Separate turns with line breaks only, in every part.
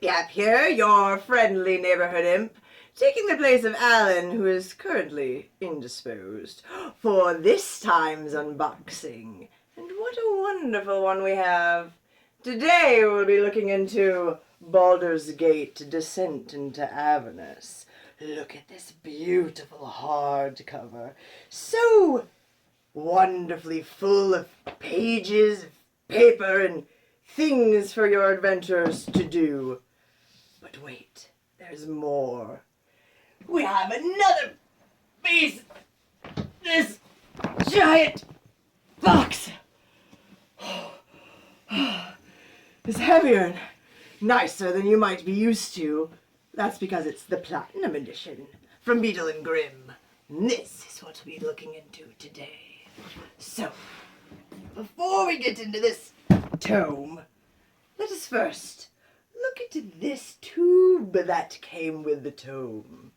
Pipyap here, your friendly neighborhood imp, taking the place of Alan, who is currently indisposed, for this time's unboxing. And what a wonderful one we have. Today we'll be looking into Baldur's Gate Descent into Avernus. Look at this beautiful hardcover. So wonderfully full of pages, paper, and things for your adventurers to do. But wait, there's more. We have another piece. This giant box. It's heavier and nicer than you might be used to. That's because it's the Platinum Edition from Beadle Grimm. And this is what we're looking into today. So, before we get into this tome, let us first look at this tube that came with the tome.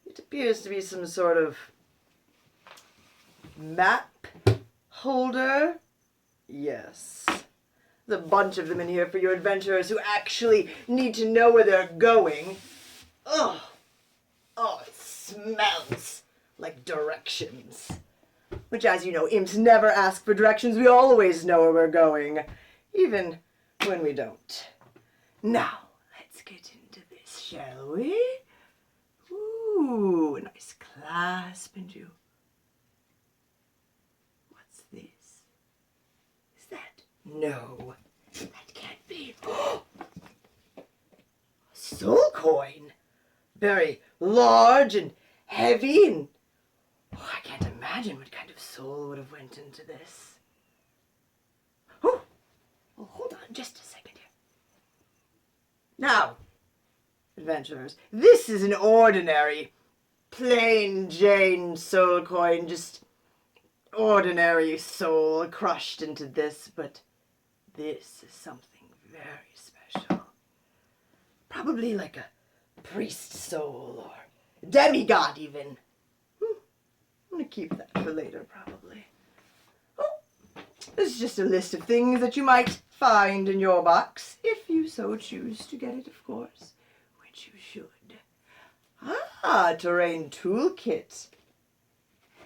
It appears to be some sort of map holder. Yes. There's a bunch of them in here for your adventurers who actually need to know where they're going. Oh, it smells like directions. Which, as you know, imps never ask for directions. We always know where we're going, even when we don't. Now, let's get into this, shall we? Ooh, a nice clasp into... What's this? Is that... No, that can't be. A soul coin. Very large and heavy, and I can't imagine what kind of soul would have went into this. Oh, well, hold on just a second here. Now, adventurers, this is an ordinary, plain Jane soul coin, just ordinary soul crushed into this, but this is something very special. Probably like a priest soul, or demigod even. I'm going to keep that for later, probably. Oh, this is just a list of things that you might find in your box, if you so choose to get it, of course, which you should. Ah, terrain toolkit.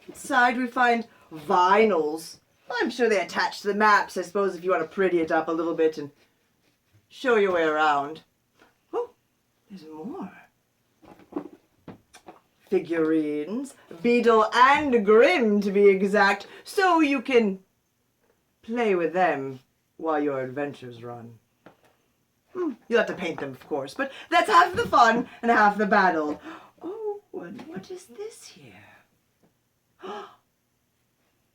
Inside we find vinyls. I'm sure they attach to the maps, I suppose, if you want to pretty it up a little bit and show your way around. Oh, there's more. Figurines, Beadle and Grimm to be exact, so you can play with them while your adventures run. You'll have to paint them, of course, but that's half the fun and half the battle. Oh, and what is this here?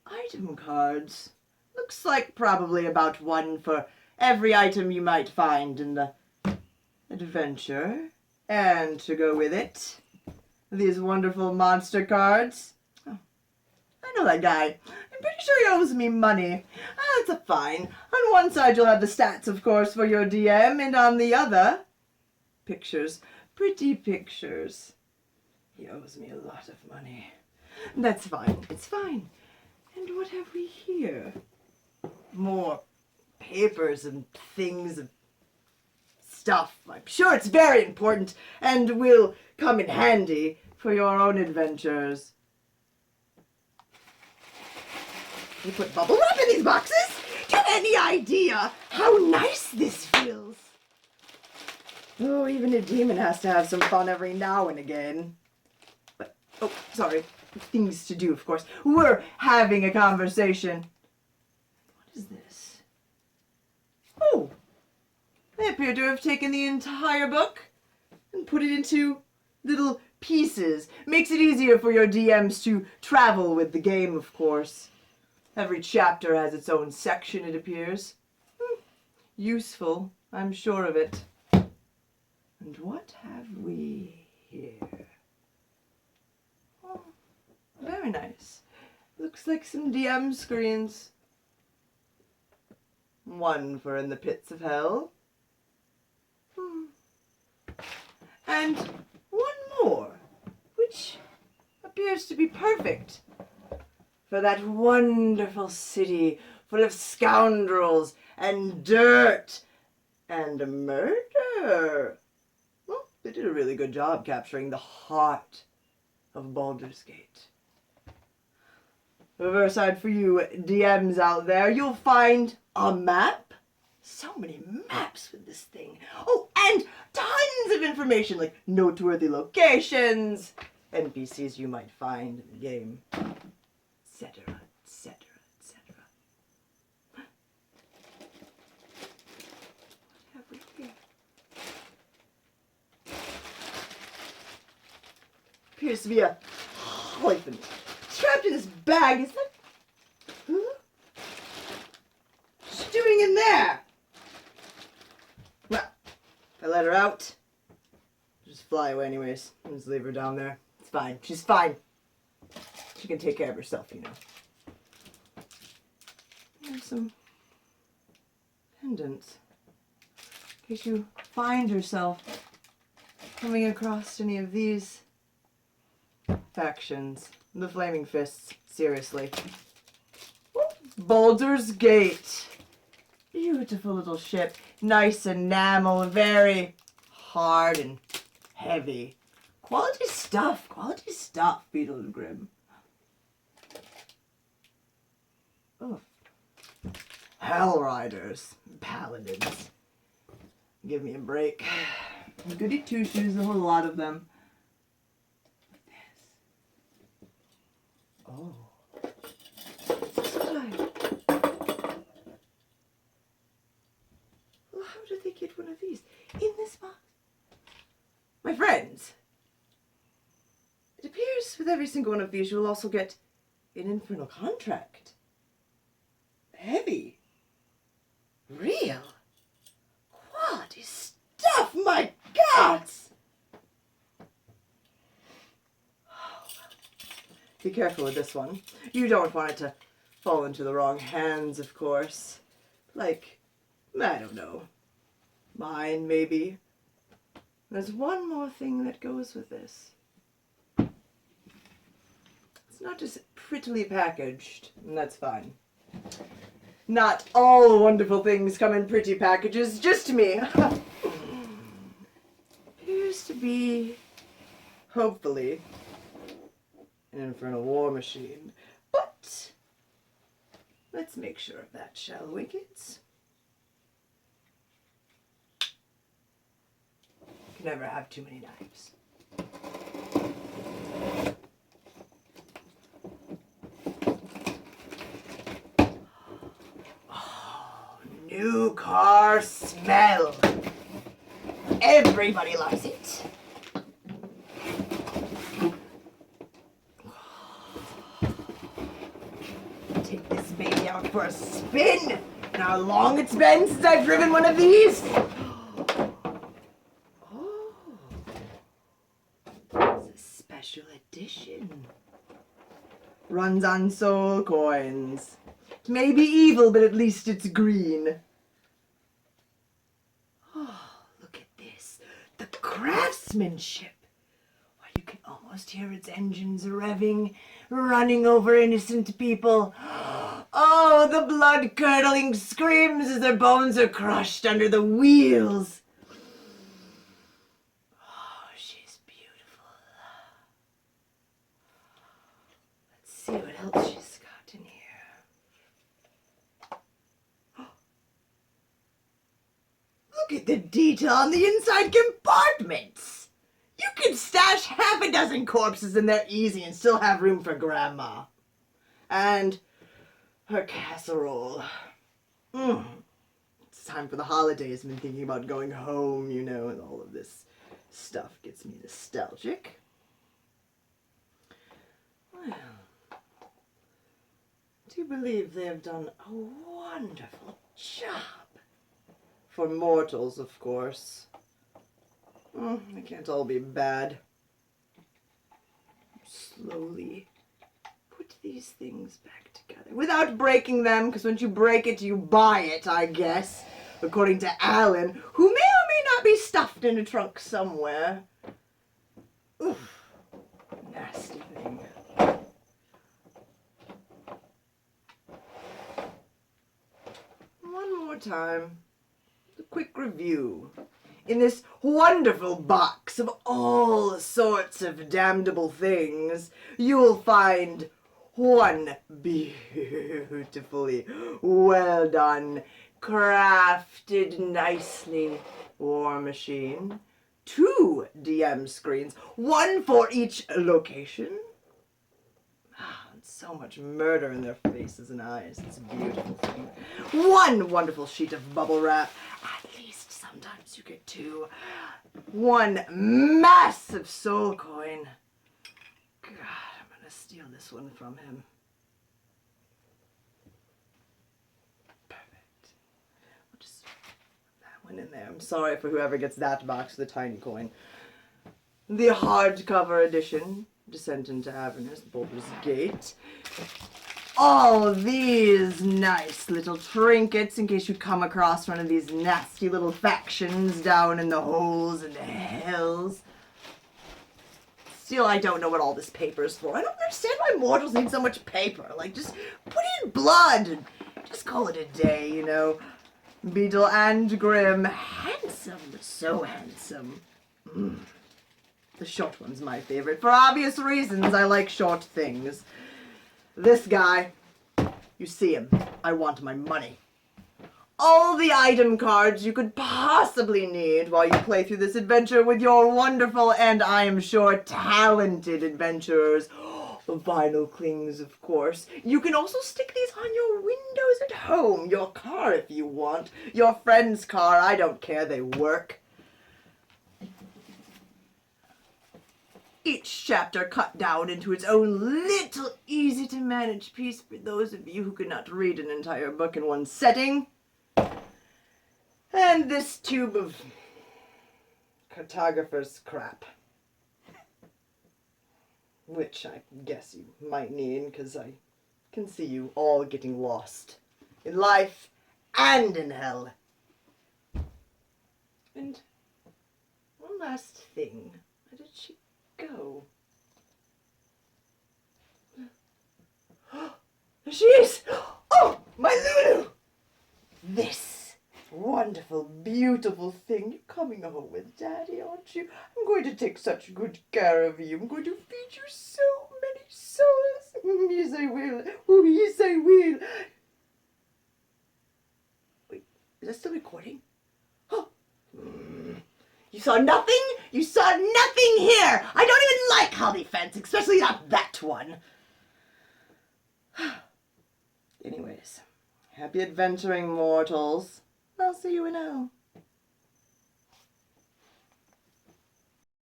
Item cards. Looks like probably about one for every item you might find in the adventure. And to go with it, these wonderful monster cards. Oh, I know that guy. I'm pretty sure he owes me money. That's fine. On one side you'll have the stats, of course, for your DM, and on the other, pictures. Pretty pictures. He owes me a lot of money. That's fine. It's fine. And what have we here? More papers and things and stuff. I'm sure it's very important and will come in handy for your own adventures. You put bubble wrap in these boxes? Do you have any idea how nice this feels? Oh, even a demon has to have some fun every now and again. But, oh, sorry. Things to do, of course. We're having a conversation. What is this? Oh, they appear to have taken the entire book and put it into little pieces. Makes it easier for your DMs to travel with the game, of course. Every chapter has its own section, it appears. Useful, I'm sure of it. And what have we here? Oh, very nice. Looks like some DM screens. One for in the pits of hell. And one more, which appears to be perfect for that wonderful city full of scoundrels and dirt and a murder. Well, they did a really good job capturing the heart of Baldur's Gate. Reverse side for you DMs out there, you'll find a map. So many maps with this thing. Oh, and tons of information like noteworthy locations, NPCs you might find in the game, etc., etc., etc. What have we here? Appears to be a hyphen trapped in this bag. Is that... Huh? What's she doing in there? Well, if I let her out, she'll just fly away anyways. I'll just leave her down there. It's fine. She's fine. She can take care of herself, you know. There's some pendants. In case you find yourself coming across any of these factions. The Flaming Fists, seriously. Baldur's Gate. Beautiful little ship. Nice enamel, very hard and heavy. Quality stuff, Beadle Grimm. Oh. Hell Riders, Paladins. Give me a break. Goody two-shoes, a whole lot of them. Oh. Well, how did they get one of these in this box? My friends, it appears with every single one of these you will also get an infernal contract. Heavy. Real. Quality stuff, my gods! Be careful with this one. You don't want it to fall into the wrong hands, of course. Like, I don't know, mine, maybe. There's one more thing that goes with this. It's not just prettily packaged, and that's fine. Not all wonderful things come in pretty packages, just me. Appears to be, hopefully, an infernal war machine. But let's make sure of that, shall we, kids? You can never have too many knives. Oh, new car smell. Everybody loves it. Take this baby out for a spin. And how long it's been since I've driven one of these? Oh, it's a special edition. Runs on soul coins. It may be evil, but at least it's green. Oh, look at this. The craftsmanship. Why, you can almost hear its engines revving, running over innocent people. Oh, the blood-curdling screams as their bones are crushed under the wheels. Oh, she's beautiful. Let's see what else she's got in here. Look at the detail on the inside compartments. You could stash half a dozen corpses in there easy and still have room for Grandma. And her casserole. It's time for the holidays. I've been thinking about going home, you know, and all of this stuff gets me nostalgic. Well, I do believe they have done a wonderful job. For mortals, of course. They can't all be bad. Slowly put these things back together without breaking them, because once you break it, you buy it, I guess. According to Alan, who may or may not be stuffed in a trunk somewhere. Oof. Nasty thing. One more time. a quick review. In this wonderful box of all sorts of damnable things, you will find one beautifully well done, crafted nicely war machine, 2 DM screens, 1 for each location. So much murder in their faces and eyes. It's a beautiful thing. 1 wonderful sheet of bubble wrap. At least sometimes you get 2. 1 massive soul coin. God, I'm gonna steal this one from him. Perfect. We'll just put that one in there. I'm sorry for whoever gets that box, the tiny coin. The hardcover edition. Descent into Avernus, Baldur's Gate. All these nice little trinkets in case you come across one of these nasty little factions down in the holes and the hills. Still, I don't know what all this paper is for. I don't understand why mortals need so much paper. Like, just put it in blood and just call it a day, you know. Beadle and Grimm. Handsome, so handsome. The short one's my favorite. For obvious reasons, I like short things. This guy, you see him. I want my money. All the item cards you could possibly need while you play through this adventure with your wonderful and, I am sure, talented adventurers. The vinyl clings, of course. You can also stick these on your windows at home, your car if you want, your friend's car, I don't care, they work. Each chapter cut down into its own little easy-to-manage piece for those of you who could not read an entire book in one setting. And this tube of cartographer's crap. Which I guess you might need, because I can see you all getting lost. In life and in hell. And one last thing. Where did she go? There she is! Oh, my Lulu! This wonderful, beautiful thing. You're coming home with Daddy, aren't you? I'm going to take such good care of you. I'm going to feed you so many souls. Yes, I will. Oh, yes, I will. Wait, is that still recording? Oh. You saw nothing? You saw nothing here! I don't even like holly fence, especially not that one. Anyways, happy adventuring, mortals. I'll see you in hell.